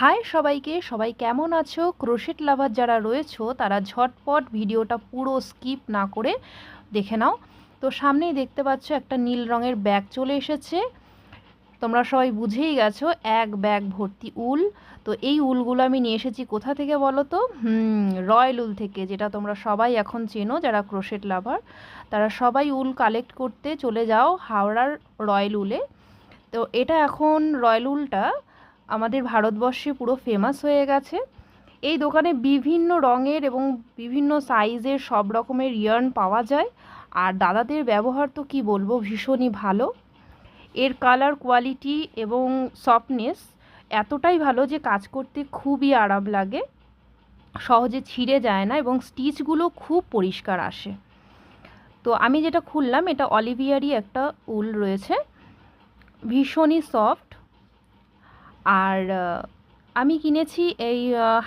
High সবাইকে, সবাই কেমন আছো? ক্রোশেট লাভার যারা রয়েছো তারা ঝটপট ভিডিওটা পুরো স্কিপ না করে দেখে নাও। তো সামনেই দেখতে পাচ্ছ একটা নীল রঙের ব্যাগ চলে এসেছে। তোমরা সবাই বুঝেই গেছো, এক ব্যাগ ভর্তি উল। তো এই উলগুলো আমি নিয়ে এসেছি কোথা থেকে বলো তো? রয়্যাল উল থেকে, যেটা তোমরা সবাই এখন চেনো যারা ক্রোশেট লাভার। তারা সবাই উল কালেক্ট করতে চলে যাও হাওড়ার রয়্যাল উলে। তো এটা এখন রয়্যাল উলটা আমাদের ভারতবর্ষে পুরো ফেমাস হয়ে গেছে। এই দোকানে বিভিন্ন রঙের এবং বিভিন্ন সাইজের সব রকমের ইয়ার্ন পাওয়া যায়। আর দাদাদের ব্যবহার তো কি বলবো, ভীষণই ভালো। এর কালার কোয়ালিটি এবং সফটনেস এতটাই ভালো যে কাজ করতে খুবই আরাম লাগে, সহজে ছিঁড়ে যায় না এবং স্টিচগুলো খুব পরিষ্কার আসে। তো আমি যেটা খুললাম, এটা অলিভিয়ারই একটা উল রয়েছে, ভীষণই সফট। আর আমি কিনেছি এই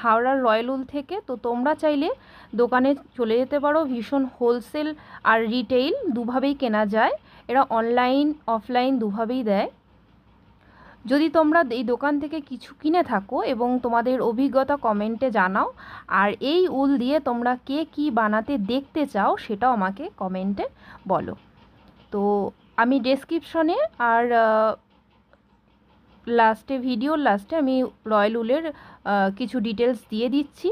হাওড়ার রয়্যাল উল থেকে। তো তোমরা চাইলে দোকানে চলে যেতে পারো, ভীষণ হোলসেল আর রিটেইল দুভাবেই কেনা যায়। এরা অনলাইন অফলাইন দুভাবেই দেয়। যদি তোমরা এই দোকান থেকে কিছু কিনে থাকো এবং তোমাদের অভিজ্ঞতা কমেন্টে জানাও, আর এই উল দিয়ে তোমরা কে কী বানাতে দেখতে চাও সেটাও আমাকে কমেন্টে বলো। তো আমি ডেসক্রিপশনে আর ভিডিওর লাস্টে আমি রয়্যাল উলের কিছু ডিটেলস দিয়ে দিচ্ছি।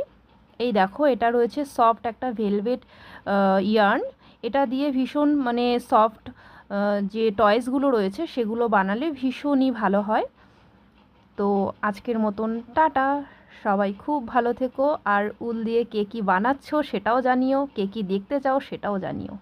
এই দেখো, এটা রয়েছে সফট একটা ভেলভেট ইয়ার্ন। এটা দিয়ে ভীষণ মানে সফট যে টয়েসগুলো রয়েছে সেগুলো বানালে ভীষণই ভালো হয়। তো আজকের মতন টাটা, সবাই খুব ভালো থেকো। আর উল দিয়ে কে কী বানাচ্ছো সেটাও জানিও, কে কী দেখতে চাও সেটাও জানিও।